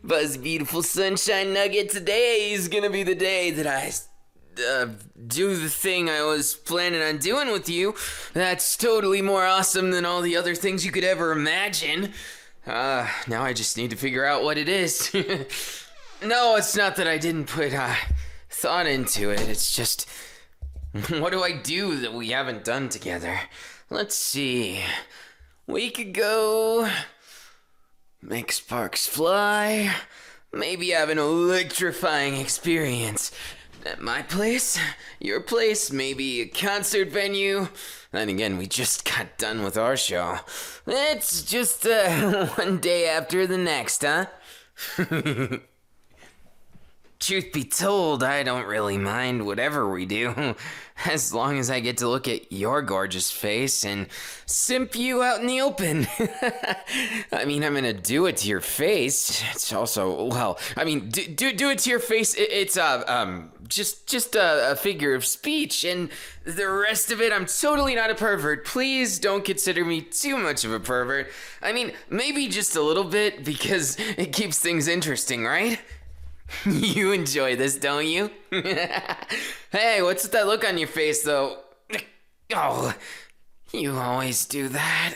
Buzz, beautiful sunshine nugget. Today is gonna be the day that I do the thing I was planning on doing with you. That's totally more awesome than all the other things you could ever imagine. Now I just need to figure out what it is. No, it's not that I didn't put thought into it. It's just, what do I do that we haven't done together? Let's see. We could go make sparks fly, maybe have an electrifying experience at my place, your place, maybe a concert venue. Then again, we just got done with our show. It's just one day after the next, huh? Truth be told, I don't really mind whatever we do, as long as I get to look at your gorgeous face and simp you out in the open. I mean, I'm gonna do it to your face. It's also, well, I mean, do it to your face. It's just a figure of speech, and the rest of it, I'm totally not a pervert. Please don't consider me too much of a pervert. I mean, maybe just a little bit, because it keeps things interesting, right? You enjoy this, don't you? Hey, what's with that look on your face, though? Oh, you always do that.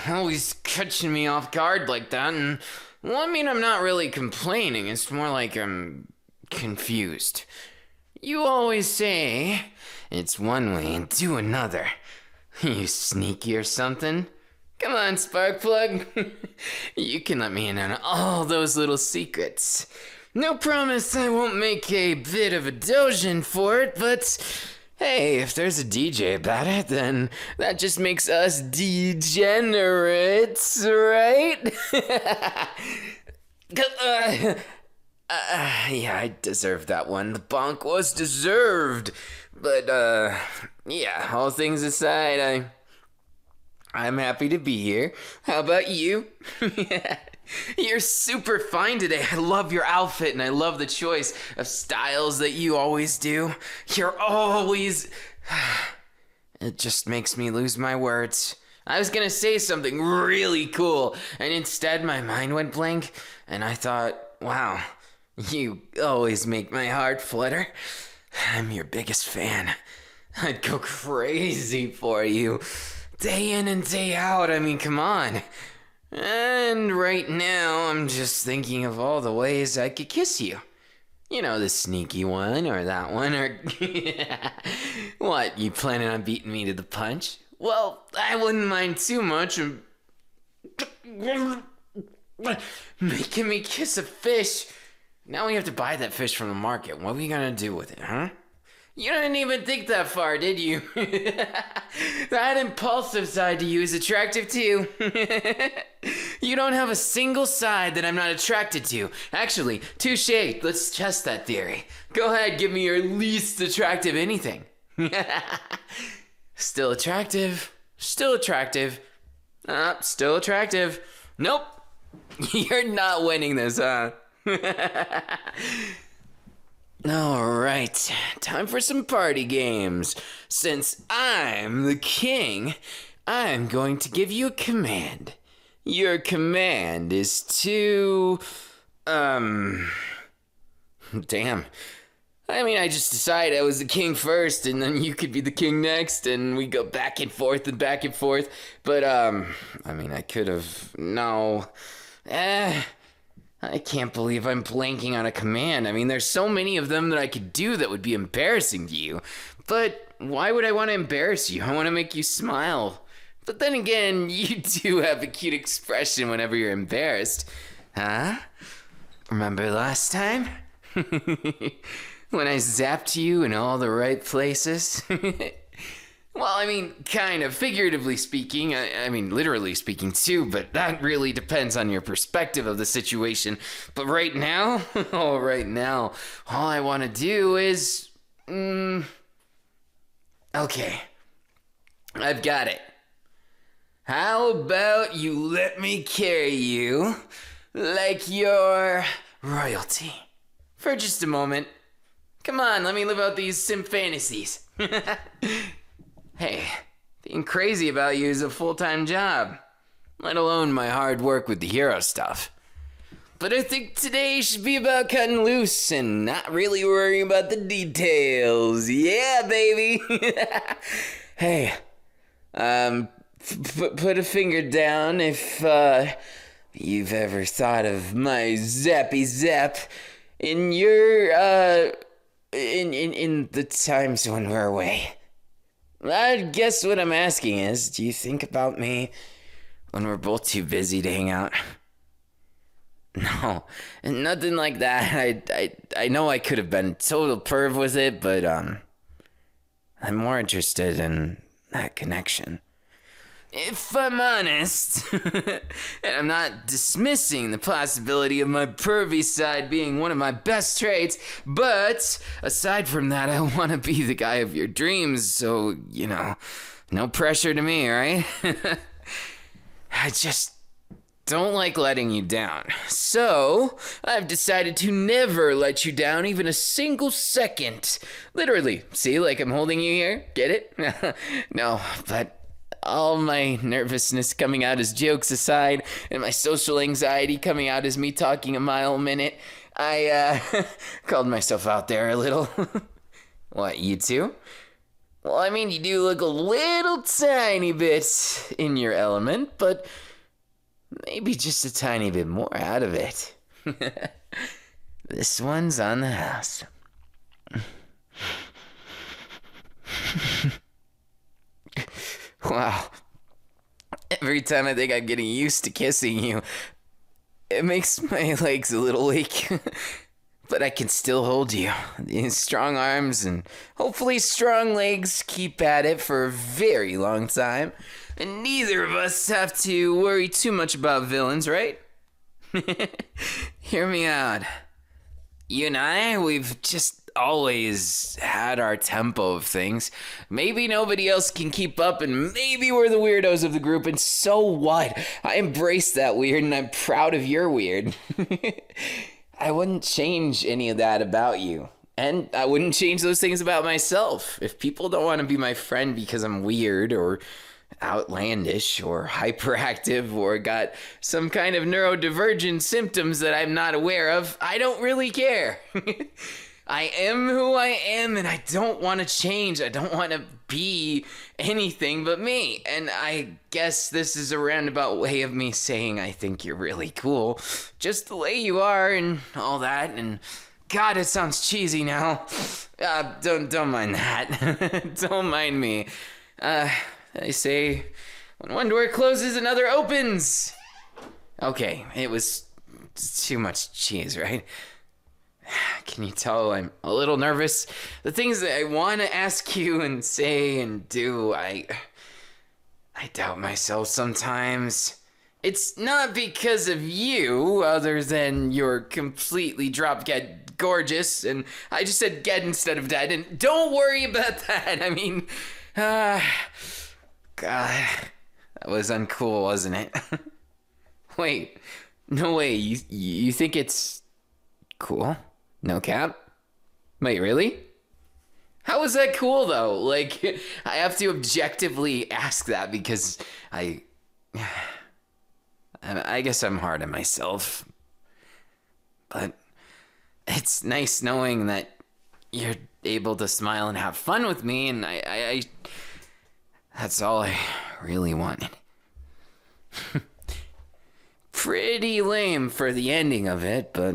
Always catching me off guard like that, and, well, I mean, I'm not really complaining. It's more like I'm confused. You always say, it's one way and do another. You sneaky or something? Come on, Sparkplug. You can let me in on all those little secrets. No promise I won't make a bit of a dojin for it, but hey, if there's a DJ about it, then that just makes us degenerates, right? Yeah, I deserved that one. The bonk was deserved. But, yeah, all things aside, I'm happy to be here. How about you? You're super fine today. I love your outfit, and I love the choice of styles that you always do. You're always... It just makes me lose my words. I was gonna say something really cool, and instead my mind went blank, and I thought, wow, you always make my heart flutter. I'm your biggest fan. I'd go crazy for you. Day in and day out, I mean, come on. And right now, I'm just thinking of all the ways I could kiss you. You know, the sneaky one, or that one, or... What, you planning on beating me to the punch? Well, I wouldn't mind too much. Making me kiss a fish. Now we have to buy that fish from the market. What are we gonna do with it, huh? You didn't even think that far, did you? That impulsive side to you is attractive too. You don't have a single side that I'm not attracted to. Actually, touche, let's test that theory. Go ahead, give me your least attractive anything. Still attractive. Still attractive. Still attractive. Nope. You're not winning this, huh? Alright, time for some party games. Since I'm the king, I'm going to give you a command. Your command is to... Damn. I mean, I just decided I was the king first, and then you could be the king next, and we go back and forth and back and forth. But, I mean, I could have... No. I can't believe I'm blanking on a command. I mean, there's so many of them that I could do that would be embarrassing to you. But why would I want to embarrass you? I want to make you smile. But then again, you do have a cute expression whenever you're embarrassed. Huh? Remember last time? When I zapped you in all the right places? Well, I mean, kind of, figuratively speaking, I mean, literally speaking too, but that really depends on your perspective of the situation. But right now, all I want to do is, okay, I've got it. How about you let me carry you like you're royalty for just a moment? Come on, let me live out these sim fantasies. Hey, being crazy about you is a full-time job, let alone my hard work with the hero stuff. But I think today should be about cutting loose and not really worrying about the details. Yeah, baby. Hey, put a finger down if you've ever thought of my zappy zap in your in the times when we're away. I guess what I'm asking is, do you think about me when we're both too busy to hang out? No, nothing like that. I know I could have been a total perv with it, but I'm more interested in that connection. If I'm honest, and I'm not dismissing the possibility of my pervy side being one of my best traits, but aside from that, I want to be the guy of your dreams, so, no pressure to me, right? I just don't like letting you down. So, I've decided to never let you down even a single second. Literally. See, like I'm holding you here? Get it? No, but all my nervousness coming out as jokes aside, and my social anxiety coming out as me talking a mile a minute, I called myself out there a little. What, you too? Well, I mean, you do look a little tiny bit in your element, but maybe just a tiny bit more out of it. This one's on the house. Wow. Every time I think I'm getting used to kissing you, it makes my legs a little weak. But I can still hold you. These strong arms and hopefully strong legs keep at it for a very long time. And neither of us have to worry too much about villains, right? Hear me out. You and I, we've just always had our tempo of things. Maybe nobody else can keep up, and maybe we're the weirdos of the group, and so what? I embrace that weird, and I'm proud of your weird. I wouldn't change any of that about you. And I wouldn't change those things about myself. If people don't want to be my friend because I'm weird or outlandish or hyperactive or got some kind of neurodivergent symptoms that I'm not aware of, I don't really care. I am who I am, and I don't want to change. I don't want to be anything but me. And I guess this is a roundabout way of me saying I think you're really cool, just the way you are and all that. And God, it sounds cheesy now. Don't mind that. Don't mind me. They say when one door closes, another opens. Okay, it was too much cheese, right? Can you tell I'm a little nervous? The things that I want to ask you and say and do, I doubt myself sometimes. It's not because of you, other than you're completely drop-dead gorgeous, and I just said dead instead of dead, and don't worry about that. I mean, God, that was uncool, wasn't it? Wait, no way, you think it's cool? No cap? Wait, really? How is that cool, though? Like, I have to objectively ask that because I guess I'm hard on myself. But it's nice knowing that you're able to smile and have fun with me, and I that's all I really wanted. Pretty lame for the ending of it, but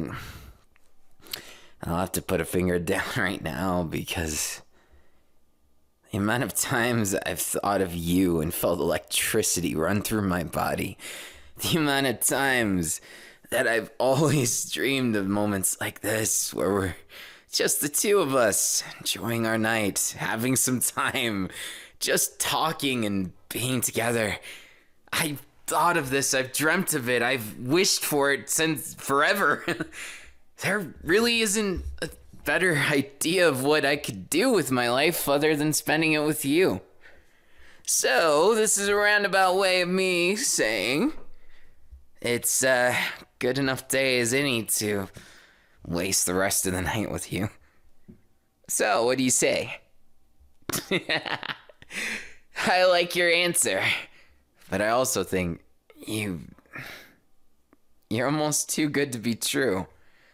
I'll have to put a finger down right now because the amount of times I've thought of you and felt electricity run through my body, the amount of times that I've always dreamed of moments like this where we're just the two of us enjoying our night, having some time, just talking and being together. I've thought of this, I've dreamt of it, I've wished for it since forever. There really isn't a better idea of what I could do with my life other than spending it with you. So, this is a roundabout way of me saying it's a good enough day as any to waste the rest of the night with you. So, what do you say? I like your answer, but I also think you're You're almost too good to be true.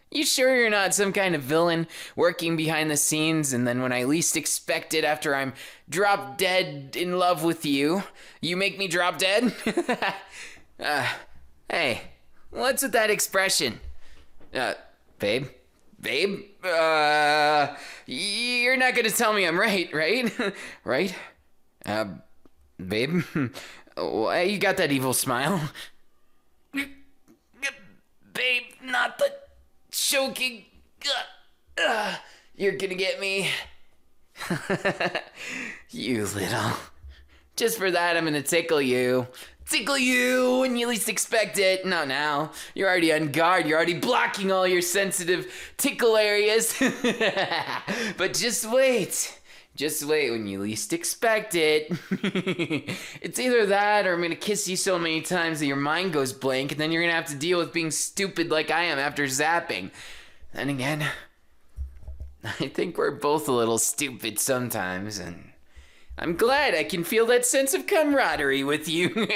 You sure you're not some kind of villain working behind the scenes, and then when I least expect it, after I'm drop dead in love with you, you make me drop dead? Hey, what's with that expression? Babe? Babe? You're not gonna tell me I'm right? Right? Babe? Why you got that evil smile? Babe, not the choking. You're gonna get me. You little. Just for that, I'm gonna tickle you. Tickle you when you least expect it. Not now. You're already on guard. You're already blocking all your sensitive tickle areas. But just wait. Just wait when you least expect it. It's either that or I'm gonna kiss you so many times that your mind goes blank, and then you're gonna have to deal with being stupid like I am after zapping. Then again, I think we're both a little stupid sometimes, and I'm glad I can feel that sense of camaraderie with you.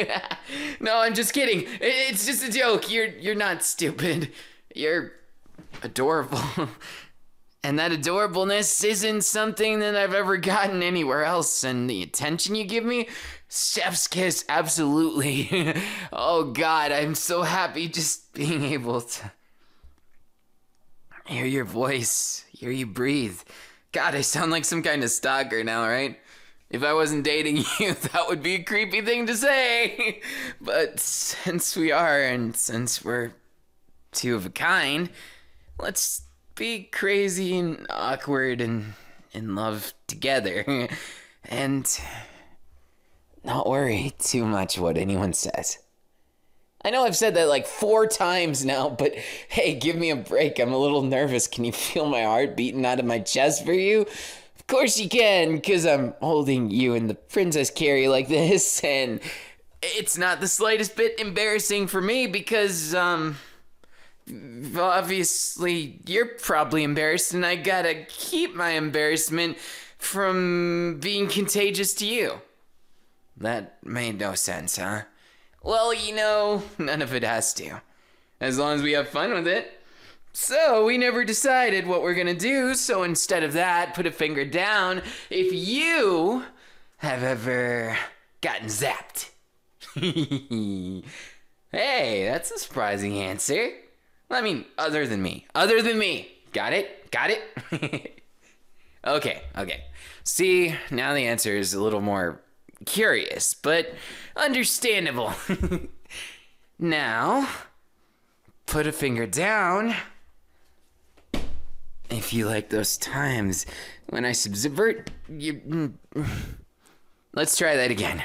No, I'm just kidding. It's just a joke. You're not stupid. You're adorable. And that adorableness isn't something that I've ever gotten anywhere else. And the attention you give me, chef's kiss, absolutely. Oh God, I'm so happy just being able to hear your voice, hear you breathe. God, I sound like some kind of stalker now, right? If I wasn't dating you, that would be a creepy thing to say. But since we are, and since we're two of a kind, let's be crazy and awkward and in love together. And not worry too much what anyone says. I know I've said that like 4 times now, but hey, give me a break. I'm a little nervous. Can you feel my heart beating out of my chest for you? Of course you can, because I'm holding you and the Princess Carrie like this, and it's not the slightest bit embarrassing for me because, obviously you're probably embarrassed, and I gotta keep my embarrassment from being contagious to you. That made no sense, huh? Well, you know, none of it has to, as long as we have fun with it. So we never decided what we're gonna do, so instead of that, put a finger down if you have ever gotten zapped. Hey, that's a surprising answer. I mean, other than me. Got it? Okay. See, now the answer is a little more curious, but understandable. Now, put a finger down if you like those times when I subvert you. Let's try that again.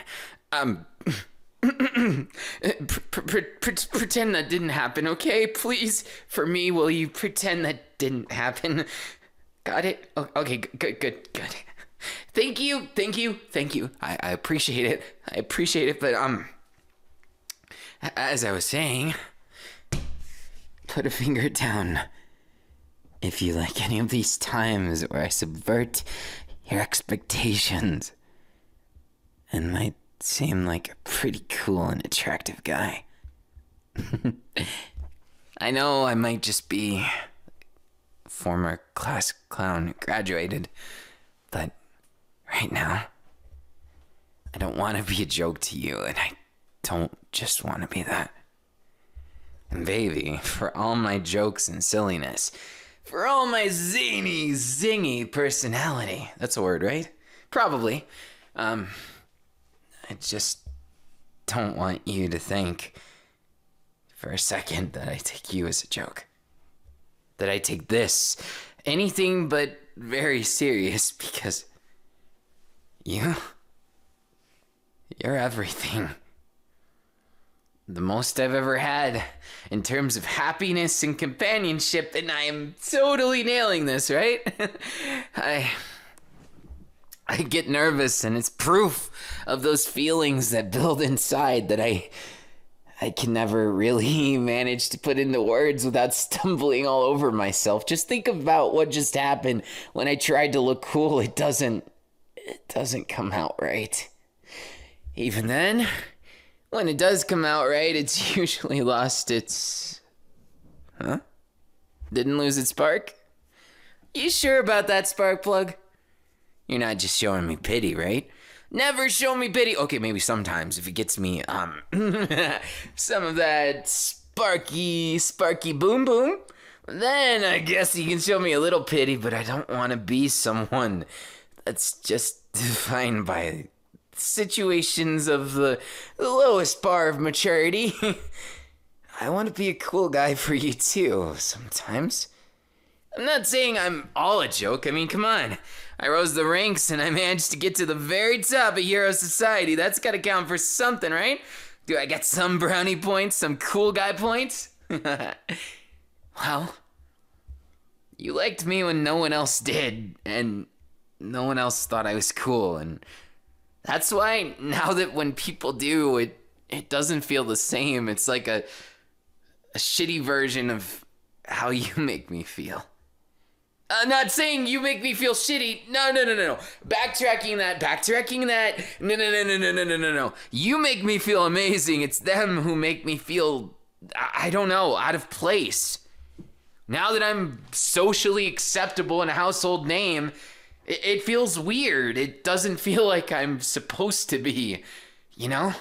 Pretend that didn't happen, okay? Please, for me, will you pretend that didn't happen? Got it? Okay, good. Thank you. I appreciate it, but, as I was saying, put a finger down if you like any of these times where I subvert your expectations and might seem like a pretty cool and attractive guy. I know I might just be a former class clown who graduated, but right now, I don't want to be a joke to you, and I don't just want to be that. And baby, for all my jokes and silliness, for all my zingy personality, that's a word, right? Probably. I just don't want you to think for a second that I take you as a joke. That I take this anything but very serious, because you're everything. The most I've ever had in terms of happiness and companionship, and I am totally nailing this, right? I get nervous, and it's proof of those feelings that build inside that I can never really manage to put into words without stumbling all over myself. Just think about what just happened when I tried to look cool. It doesn't come out right. Even then, when it does come out right, it's usually lost its Huh? Didn't lose its spark? You sure about that, spark plug? You're not just showing me pity, right? Never show me pity. Okay, maybe sometimes if it gets me, some of that sparky boom boom, then I guess you can show me a little pity, but I don't want to be someone that's just defined by situations of the lowest bar of maturity. I want to be a cool guy for you too, sometimes. I'm not saying I'm all a joke. I mean, come on. I rose the ranks and I managed to get to the very top of Hero Society. That's gotta count for something, right? Do I get some brownie points, some cool guy points? Well, you liked me when no one else did, and no one else thought I was cool, and that's why now that when people do, it doesn't feel the same. It's like a shitty version of how you make me feel. I'm not saying you make me feel shitty. No. Backtracking that. No. You make me feel amazing. It's them who make me feel, I don't know, out of place. Now that I'm socially acceptable and a household name, it feels weird. It doesn't feel like I'm supposed to be, you know?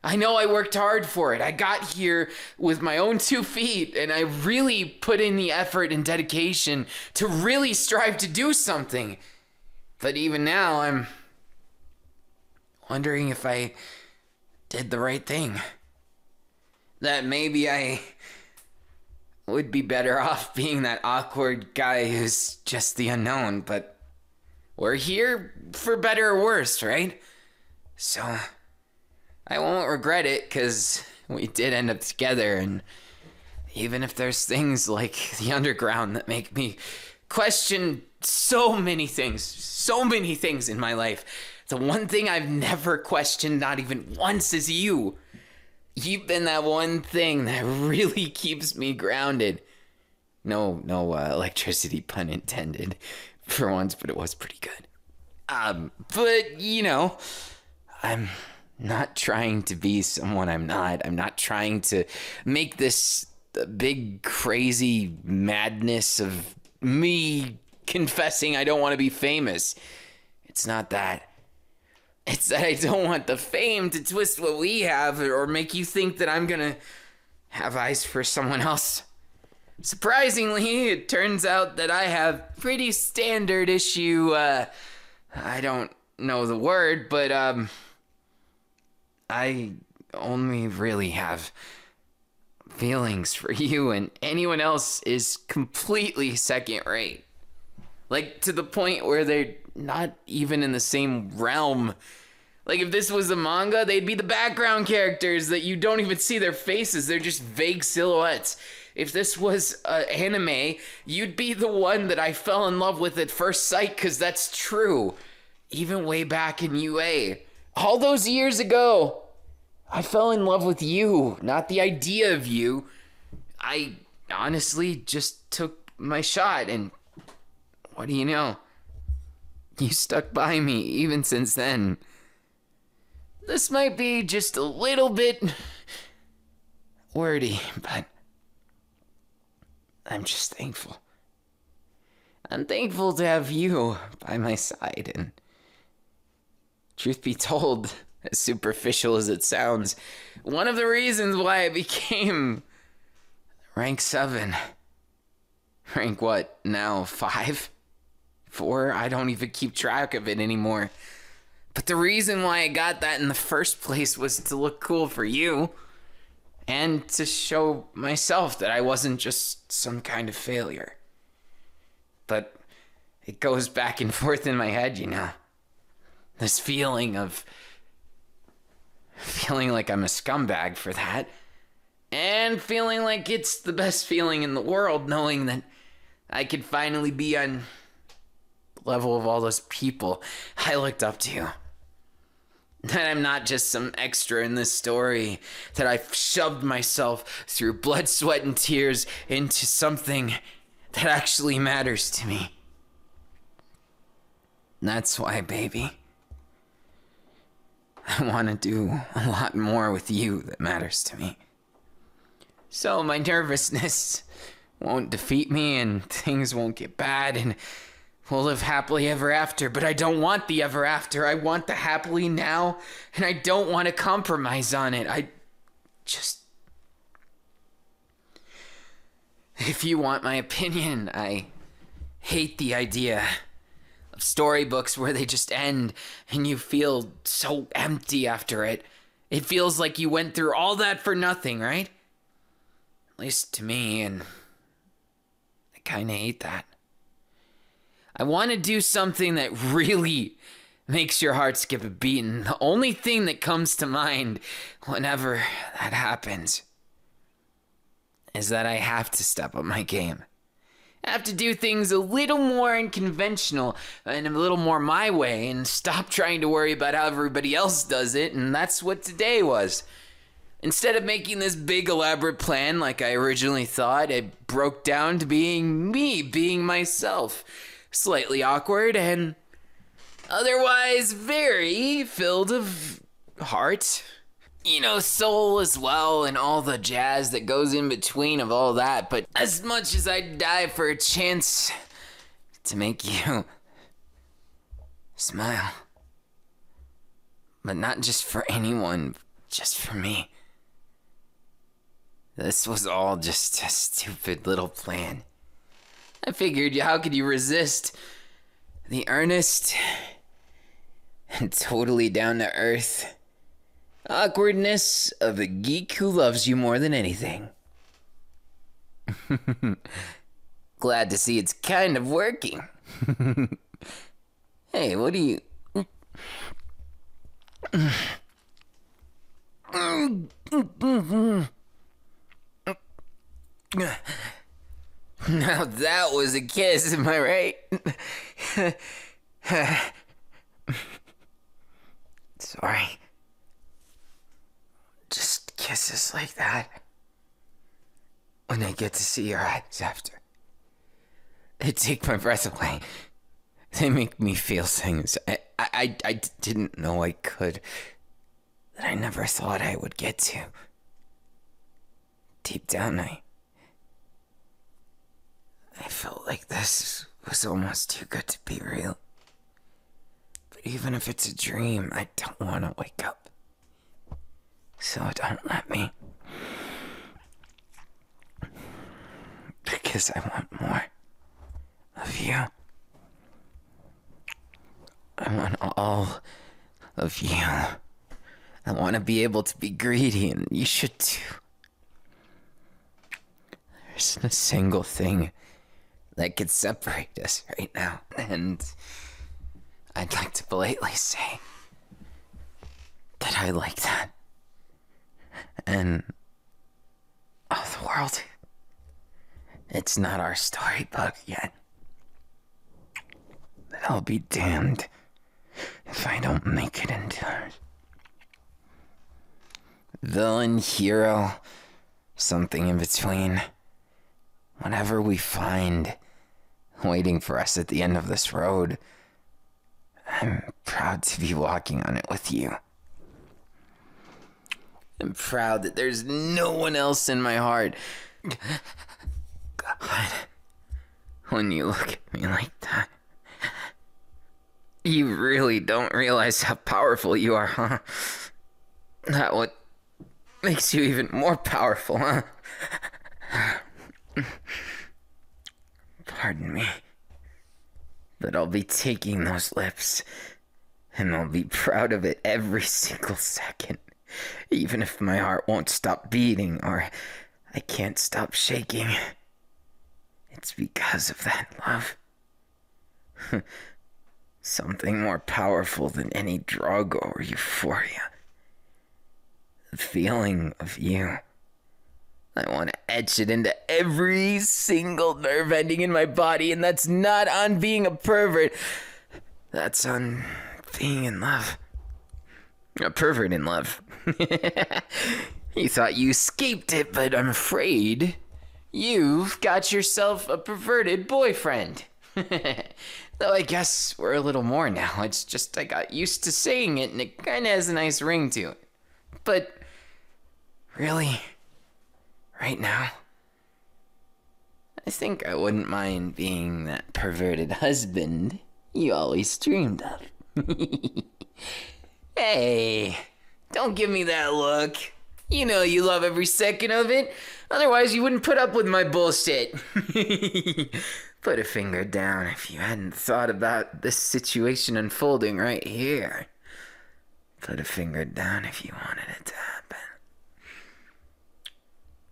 I know I worked hard for it. I got here with my own 2 feet, and I really put in the effort and dedication to really strive to do something. But even now, I'm wondering if I did the right thing. That maybe I would be better off being that awkward guy who's just the unknown, but we're here for better or worse, right? So I won't regret it, because we did end up together, and even if there's things like the underground that make me question so many things in my life, the one thing I've never questioned, not even once, is you. You've been that one thing that really keeps me grounded. No electricity pun intended for once, but it was pretty good. But, you know, I'm not trying to be someone I'm not. I'm not trying to make this big crazy madness of me confessing I don't want to be famous. It's not that. It's that I don't want the fame to twist what we have or make you think that I'm gonna have eyes for someone else. Surprisingly, it turns out that I have pretty standard issue, I don't know the word, but, I only really have feelings for you, and anyone else is completely second rate. Like, to the point where they're not even in the same realm. Like, if this was a manga, they'd be the background characters that you don't even see their faces. They're just vague silhouettes. If this was anime, you'd be the one that I fell in love with at first sight, because that's true. Even way back in UA. All those years ago, I fell in love with you, not the idea of you. I honestly just took my shot, and what do you know? You stuck by me even since then. This might be just a little bit wordy, but I'm just thankful. I'm thankful to have you by my side, and truth be told, as superficial as it sounds, one of the reasons why I became rank 7. Rank what, now 5? 4? I don't even keep track of it anymore. But the reason why I got that in the first place was to look cool for you, and to show myself that I wasn't just some kind of failure. But it goes back and forth in my head, you know. This feeling like I'm a scumbag for that, and feeling like it's the best feeling in the world, knowing that I could finally be on the level of all those people I looked up to. That I'm not just some extra in this story, that I've shoved myself through blood, sweat, and tears into something that actually matters to me. And that's why, baby, I want to do a lot more with you that matters to me. So my nervousness won't defeat me and things won't get bad and we'll live happily ever after. But I don't want the ever after. I want the happily now, and I don't want to compromise on it. If you want my opinion, I hate the idea of storybooks where they just end and you feel so empty after it. It feels like you went through all that for nothing, right? At least to me, and I kinda hate that. I want to do something that really makes your heart skip a beat, and the only thing that comes to mind whenever that happens is that I have to step up my game. I have to do things a little more unconventional and a little more my way and stop trying to worry about how everybody else does it, and that's what today was. Instead of making this big elaborate plan like I originally thought, it broke down to being me, being myself. Slightly awkward and otherwise very filled of heart. You know, soul as well and all the jazz that goes in between of all that. But as much as I'd die for a chance to make you smile. But not just for anyone, just for me. This was all just a stupid little plan. I figured, how could you resist the earnest and totally down-to-earth awkwardness of a geek who loves you more than anything? Glad to see it's kind of working. Hey, what do you... Now that was a kiss, am I right? Sorry. Just kisses like that. When I get to see your eyes after. They take my breath away. They make me feel things I didn't know I could. That I never thought I would get to. Deep down, I felt like this was almost too good to be real. But even if it's a dream, I don't want to wake up. So don't let me. Because I want more of you. I want all of you. I want to be able to be greedy, and you should too. There isn't a single thing that could separate us right now, and I'd like to politely say that I like that. And the world, it's not our storybook yet. But I'll be damned if I don't make it into ours. Villain, hero, something in between. Whatever we find waiting for us at the end of this road, I'm proud to be walking on it with you. I'm proud that there's no one else in my heart. God, when you look at me like that, you really don't realize how powerful you are, huh? That what makes you even more powerful, huh? Pardon me, but I'll be taking those lips, and I'll be proud of it every single second, even if my heart won't stop beating or I can't stop shaking. It's because of that love. Something more powerful than any drug or euphoria. The feeling of you. I want to etch it into every single nerve ending in my body, and that's not on being a pervert. That's on being in love. A pervert in love. You thought you escaped it, but I'm afraid you've got yourself a perverted boyfriend. Though I guess we're a little more now. It's just I got used to saying it, and it kind of has a nice ring to it. But really... right now. I think I wouldn't mind being that perverted husband you always dreamed of. Hey, don't give me that look. You know you love every second of it. Otherwise, you wouldn't put up with my bullshit. Put a finger down if you hadn't thought about this situation unfolding right here. Put a finger down if you wanted it to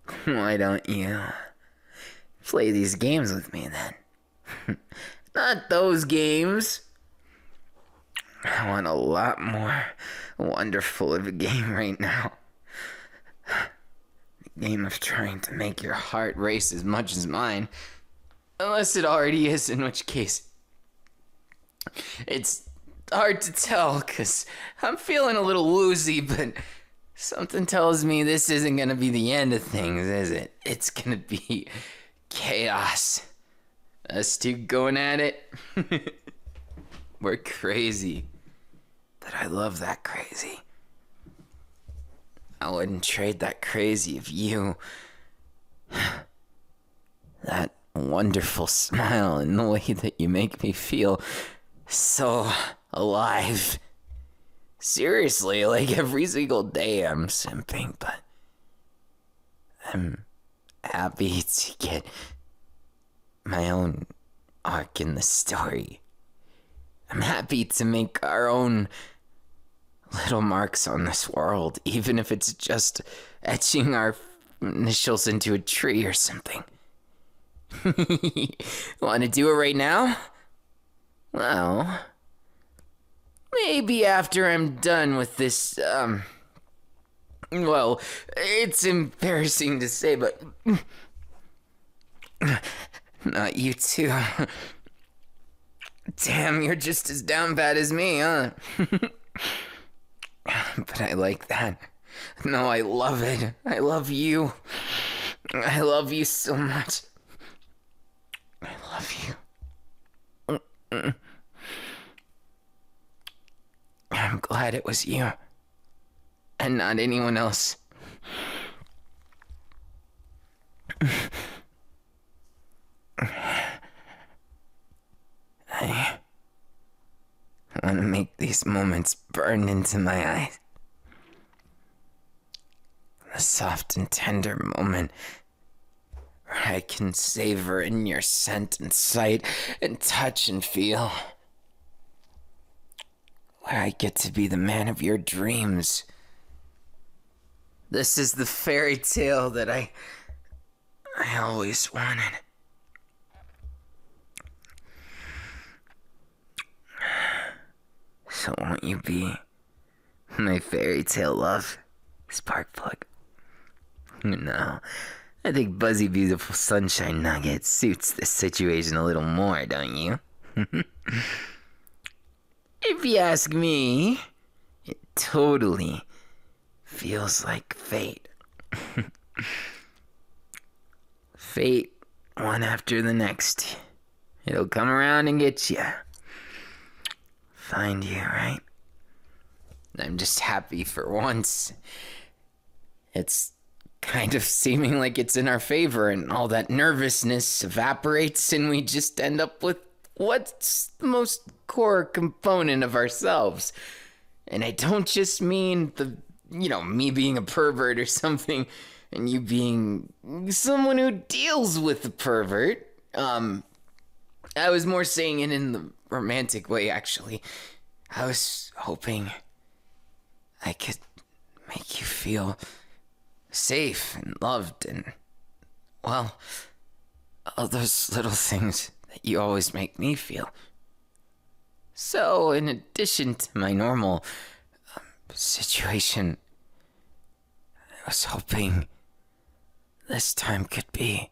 happen. Why don't you play these games with me then? Not those games. I want a lot more wonderful of a game right now. The game of trying to make your heart race as much as mine. Unless it already is, in which case it's hard to tell, because I'm feeling a little woozy, but something tells me this isn't going to be the end of things, is it? It's going to be chaos. Us two going at it. We're crazy. But I love that crazy. I wouldn't trade that crazy of you. That wonderful smile and the way that you make me feel so alive. Seriously, like every single day I'm simping, but I'm happy to get my own arc in the story. I'm happy to make our own little marks on this world, even if it's just etching our initials into a tree or something. Want to do it right now? Well, maybe after I'm done with this, well, it's embarrassing to say, but not you too. Damn, you're just as down bad as me, huh? But I like that. No, I love it. I love you. I love you so much. I love you. I'm glad it was you. And not anyone else. I want to make these moments burn into my eyes. A soft and tender moment where I can savor in your scent and sight and touch and feel. Where I get to be the man of your dreams. This is the fairy tale that I always wanted. So won't you be my fairy tale love, Sparkplug? No, I think Buzzy Beautiful Sunshine Nugget suits this situation a little more, don't you? If you ask me, it totally feels like fate. Fate, one after the next. It'll come around and get you. Find you, right? I'm just happy for once. It's kind of seeming like it's in our favor, and all that nervousness evaporates, and we just end up with what's the most core component of ourselves. And I don't just mean me being a pervert or something, and you being someone who deals with the pervert. I was more saying it in the romantic way, actually. I was hoping I could make you feel safe and loved and, well, all those little things that you always make me feel. So, in addition to my normal situation, I was hoping this time could be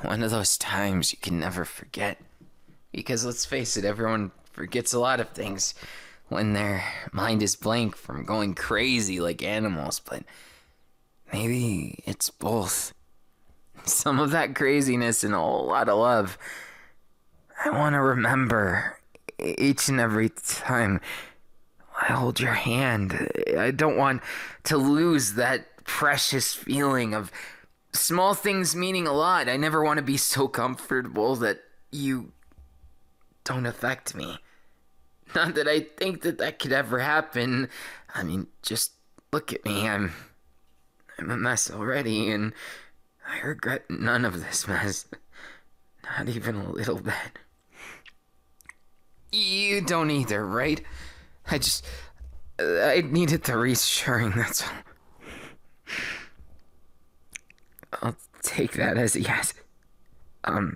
one of those times you can never forget. Because let's face it, everyone forgets a lot of things when their mind is blank from going crazy like animals, but maybe it's both. Some of that craziness and a whole lot of love. I want to remember each and every time I hold your hand. I don't want to lose that precious feeling of small things meaning a lot. I never want to be so comfortable that you don't affect me. Not that I think that could ever happen. I mean, just look at me. I'm a mess already, and I regret none of this mess. Not even a little bit. You don't either, right? I needed the reassuring, that's all. I'll take that as a yes. I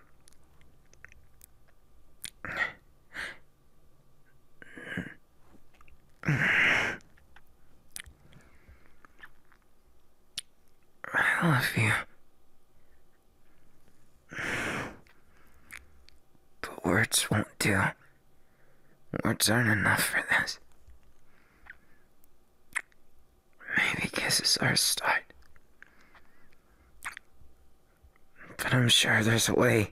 love you. But words won't do. Words aren't enough for this. Maybe kisses are a start. But I'm sure there's a way.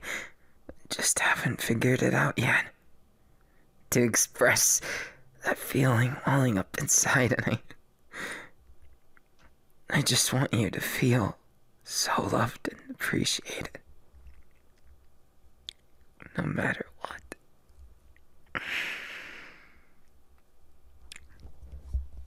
Just haven't figured it out yet. To express that feeling welling up inside, and I just want you to feel so loved and appreciated. No matter